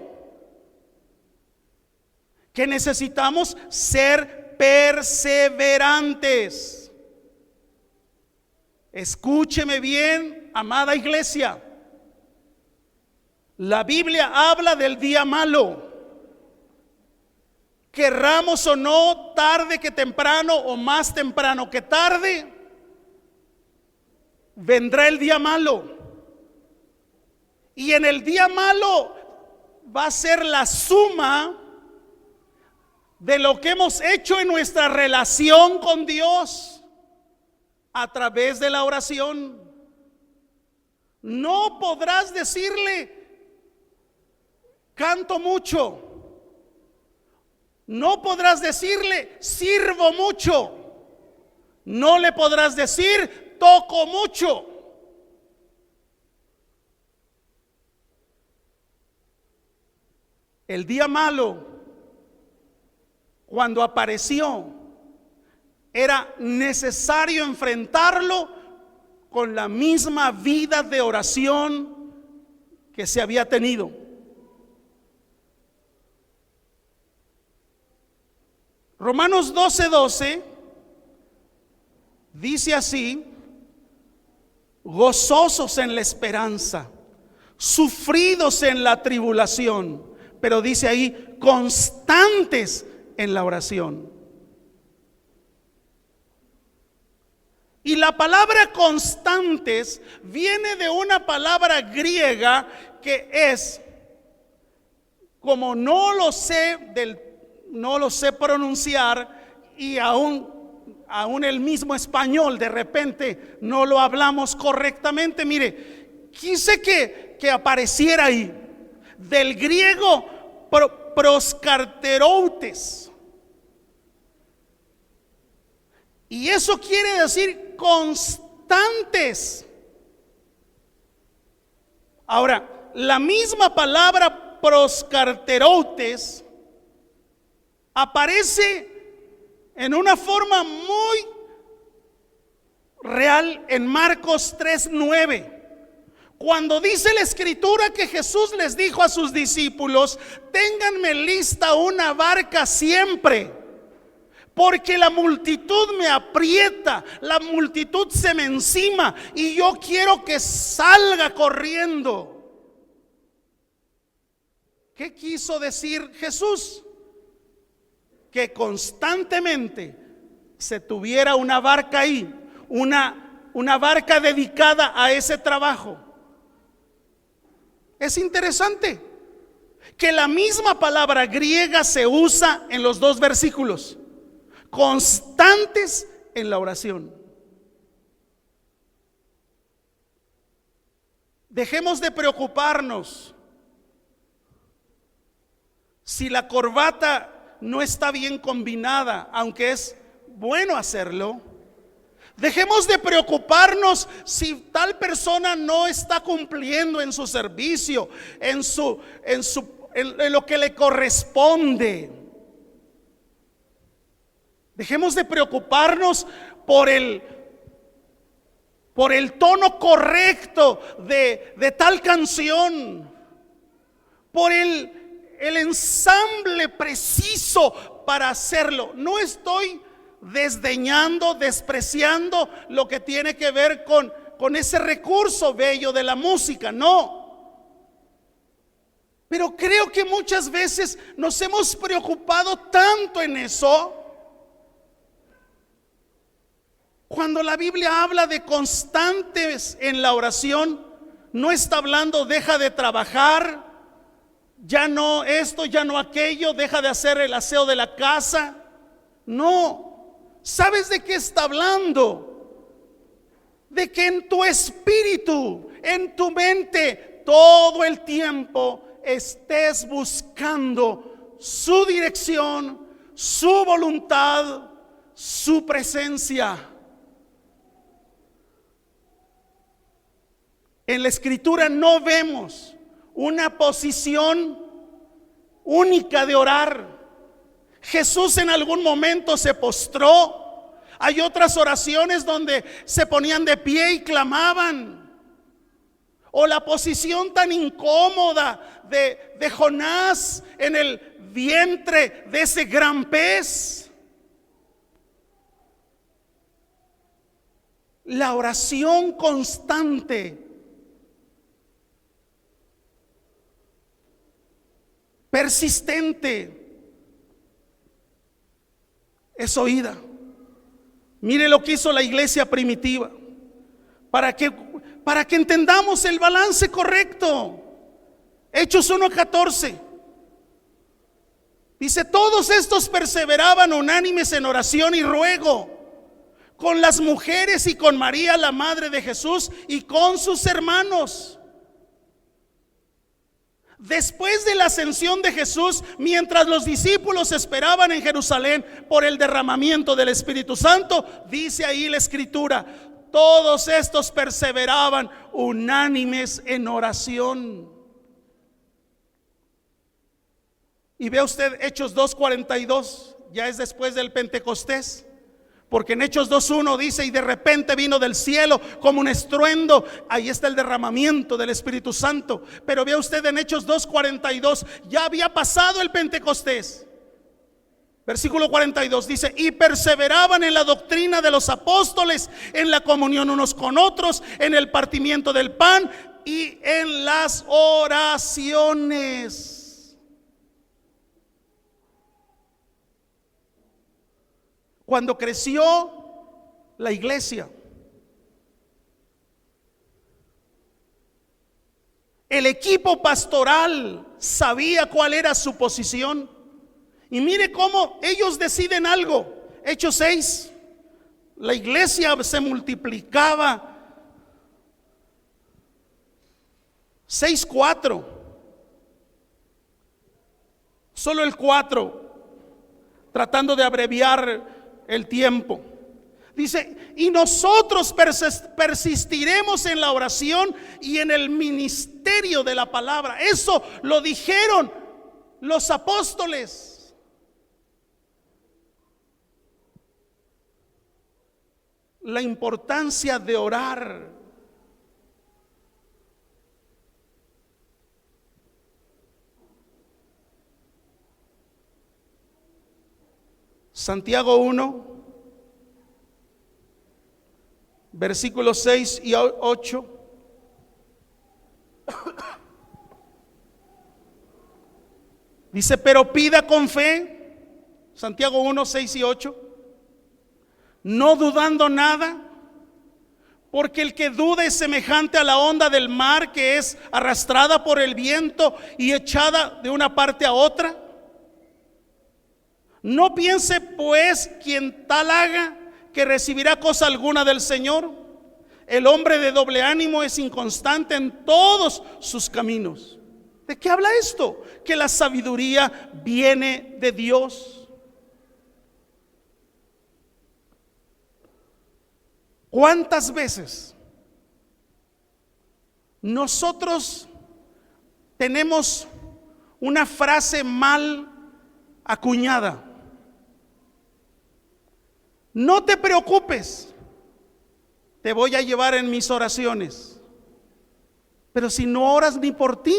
[SPEAKER 1] Que necesitamos ser perseverantes. Escúcheme bien, amada iglesia. La Biblia habla del día malo. Querramos o no, tarde que temprano o más temprano que tarde, vendrá el día malo. Y en el día malo va a ser la suma de lo que hemos hecho en nuestra relación con Dios a través de la oración. No podrás decirle, canto mucho. No podrás decirle, sirvo mucho. No le podrás decir, toco mucho. El día malo, cuando apareció, era necesario enfrentarlo con la misma vida de oración que se había tenido. Romanos 12:12 dice así: gozosos en la esperanza, sufridos en la tribulación, pero dice ahí, constantes en la oración. Y la palabra constantes viene de una palabra griega que es, como no lo sé pronunciar, y aún el mismo español de repente no lo hablamos correctamente. Mire, quise que apareciera ahí, del griego proskarteroutes, y eso quiere decir constantes. Ahora, la misma palabra proskarteroutes aparece en una forma muy real en Marcos 3:9, cuando dice la escritura que Jesús les dijo a sus discípulos: ténganme lista una barca siempre, porque la multitud me aprieta, la multitud se me encima y yo quiero que salga corriendo. ¿Qué quiso decir Jesús? Que constantemente se tuviera una barca ahí, una barca dedicada a ese trabajo. Es interesante que la misma palabra griega se usa en los dos versículos: constantes en la oración. Dejemos de preocuparnos si la corbata no está bien combinada, aunque es bueno hacerlo. Dejemos de preocuparnos si tal persona no está cumpliendo en su servicio, en lo que le corresponde. Dejemos de preocuparnos por el tono correcto de tal canción, por el ensamble preciso para hacerlo. No estoy desdeñando, despreciando lo que tiene que ver con ese recurso bello de la música, no. Pero creo que muchas veces nos hemos preocupado tanto en eso, cuando la Biblia habla de constantes en la oración. No está hablando deja de trabajar, ya no esto, ya no aquello, deja de hacer el aseo de la casa. No. ¿Sabes de qué está hablando? De que en tu espíritu, en tu mente, todo el tiempo estés buscando su dirección, su voluntad, su presencia. En la Escritura no vemos una posición única de orar. Jesús en algún momento se postró. Hay otras oraciones donde se ponían de pie y clamaban. O la posición tan incómoda de Jonás en el vientre de ese gran pez. La oración constante, persistente, es oída. Mire lo que hizo la iglesia primitiva para que entendamos el balance correcto. Hechos 1:14 dice: todos estos perseveraban unánimes en oración y ruego con las mujeres y con María la madre de Jesús y con sus hermanos. Después de la ascensión de Jesús, mientras los discípulos esperaban en Jerusalén por el derramamiento del Espíritu Santo, dice ahí la Escritura, todos estos perseveraban unánimes en oración. Y vea usted Hechos 2:42, ya es después del Pentecostés. Porque en Hechos 2:1 dice: y de repente vino del cielo como un estruendo. Ahí está el derramamiento del Espíritu Santo. Pero vea usted en Hechos 2:42, ya había pasado el Pentecostés. Versículo 42 dice: y perseveraban en la doctrina de los apóstoles, en la comunión unos con otros, en el partimiento del pan y en las oraciones. Cuando creció la iglesia, el equipo pastoral sabía cuál era su posición. Y mire cómo ellos deciden algo. Hechos 6, la iglesia se multiplicaba. 6:4, solo el 4, tratando de abreviar el tiempo. Dice: y nosotros persistiremos en la oración y en el ministerio de la palabra. Eso lo dijeron los apóstoles. La importancia de orar. Santiago 1, versículos 6 y 8. Dice: pero pida con fe. Santiago 1, 6 y 8. No dudando nada, porque el que duda es semejante a la onda del mar, que es arrastrada por el viento y echada de una parte a otra. No piense pues quien tal haga que recibirá cosa alguna del Señor. El hombre de doble ánimo es inconstante en todos sus caminos. ¿De qué habla esto? Que la sabiduría viene de Dios. ¿Cuántas veces nosotros tenemos una frase mal acuñada? No te preocupes, te voy a llevar en mis oraciones. Pero si no oras ni por ti.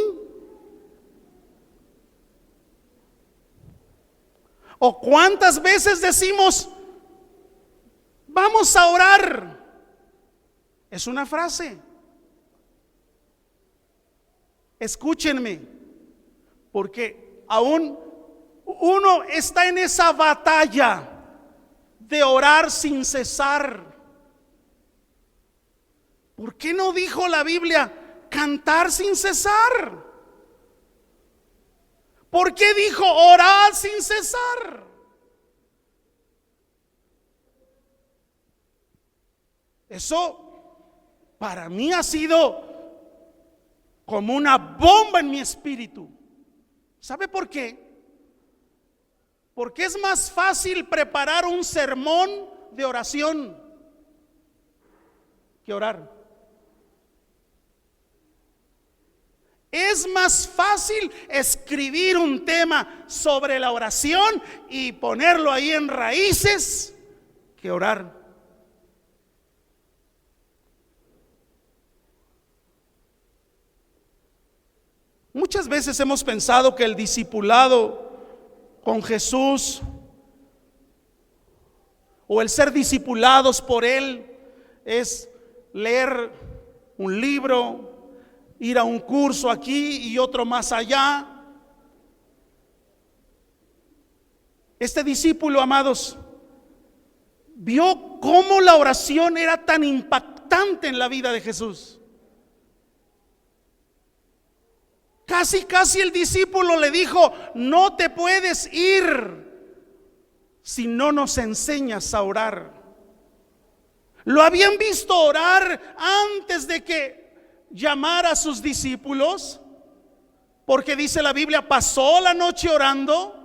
[SPEAKER 1] O cuántas veces decimos: vamos a orar. Es una frase. Escúchenme, porque aún uno está en esa batalla de orar sin cesar. ¿Por qué no dijo la Biblia cantar sin cesar? ¿Por qué dijo orar sin cesar? Eso para mí ha sido como una bomba en mi espíritu. ¿Sabe por qué? Porque es más fácil preparar un sermón de oración que orar. Es más fácil escribir un tema sobre la oración y ponerlo ahí en raíces que orar. Muchas veces hemos pensado que el discipulado con Jesús o el ser discipulados por Él es leer un libro, ir a un curso aquí y otro más allá. Este discípulo, amados, vio cómo la oración era tan impactante en la vida de Jesús. Casi el discípulo le dijo: no te puedes ir si no nos enseñas a orar. Lo habían visto orar antes de que llamara a sus discípulos, porque dice la Biblia, pasó la noche orando.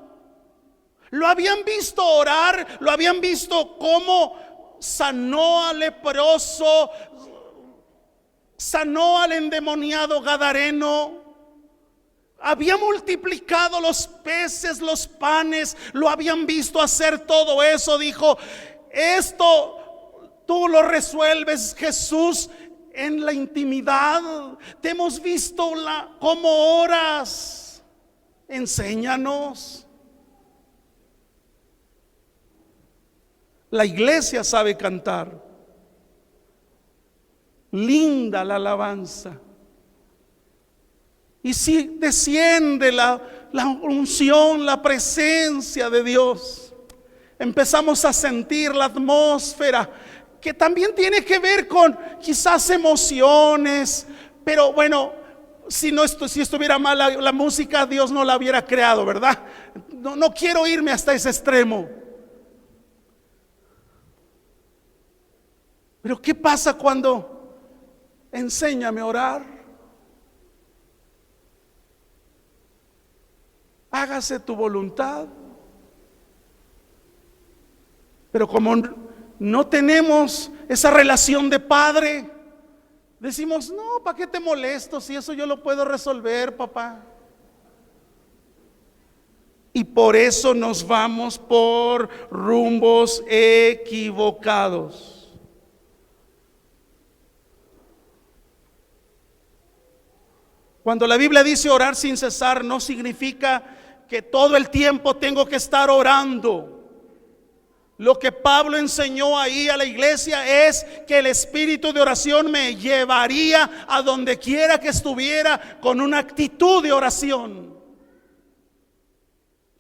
[SPEAKER 1] Lo habían visto orar, lo habían visto cómo sanó al leproso, sanó al endemoniado gadareno. Había multiplicado los peces, los panes, lo habían visto hacer todo eso. Dijo: esto tú lo resuelves, Jesús, en la intimidad. Te hemos visto cómo oras, enséñanos. La iglesia sabe cantar, linda la alabanza. Y si desciende la unción, la presencia de Dios, empezamos a sentir la atmósfera, que también tiene que ver con quizás emociones. Pero bueno, si estuviera mal la música, Dios no la hubiera creado, ¿verdad? No quiero irme hasta ese extremo. Pero ¿qué pasa cuando enséñame a orar? Hágase tu voluntad. Pero como no tenemos esa relación de padre, decimos: no, ¿para qué te molesto si eso yo lo puedo resolver, papá? Y por eso nos vamos por rumbos equivocados. Cuando la Biblia dice orar sin cesar, no significa que todo el tiempo tengo que estar orando. Lo que Pablo enseñó ahí a la iglesia es que el espíritu de oración me llevaría a donde quiera que estuviera con una actitud de oración.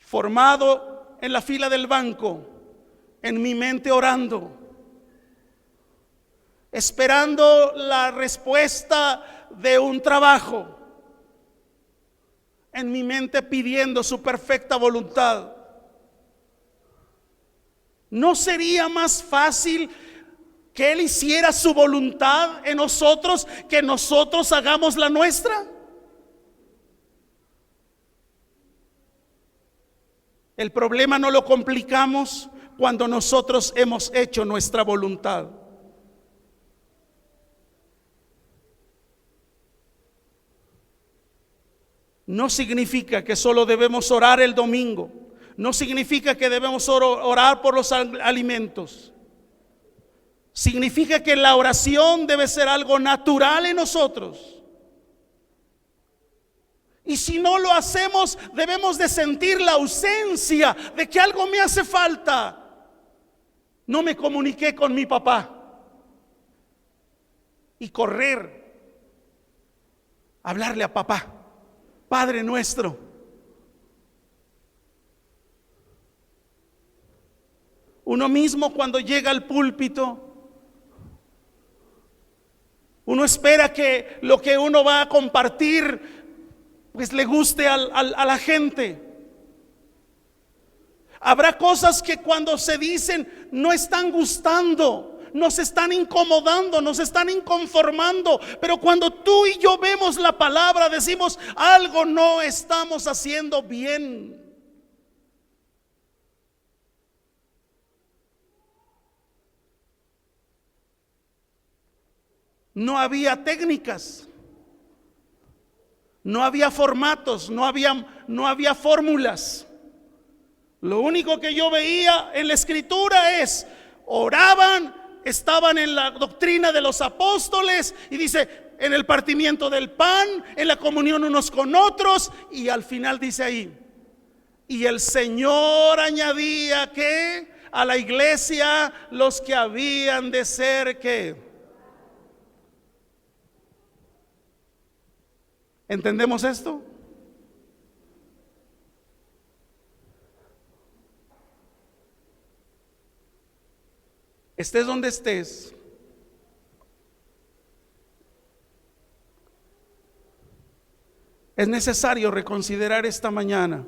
[SPEAKER 1] Formado en la fila del banco, en mi mente orando, esperando la respuesta de un trabajo, en mi mente pidiendo su perfecta voluntad. ¿No sería más fácil que Él hiciera su voluntad en nosotros que nosotros hagamos la nuestra? El problema no lo complicamos cuando nosotros hemos hecho nuestra voluntad. No significa que solo debemos orar el domingo. No significa que debemos orar por los alimentos. Significa que la oración debe ser algo natural en nosotros. Y si no lo hacemos, debemos de sentir la ausencia de que algo me hace falta. No me comuniqué con mi papá. Y correr, hablarle a papá: Padre nuestro. Uno mismo, cuando llega al púlpito, uno espera que lo que uno va a compartir pues le guste a la gente. Habrá cosas que cuando se dicen no están gustando, nos están incomodando, nos están inconformando. Pero cuando tú y yo vemos la palabra, decimos: algo no estamos haciendo bien. no había técnicas, no había formatos, no había fórmulas. Lo único que yo veía en la escritura es, oraban, estaban en la doctrina de los apóstoles, y dice, en el partimiento del pan, en la comunión unos con otros, y al final dice ahí, y el Señor añadía que a la iglesia los que habían de ser que. ¿Entendemos esto? Estés donde estés, es necesario reconsiderar esta mañana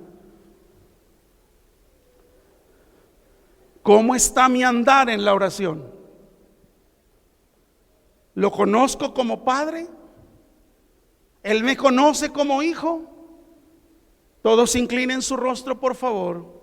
[SPEAKER 1] cómo está mi andar en la oración. ¿Lo conozco como padre? ¿Él me conoce como hijo? Todos inclinen su rostro, por favor.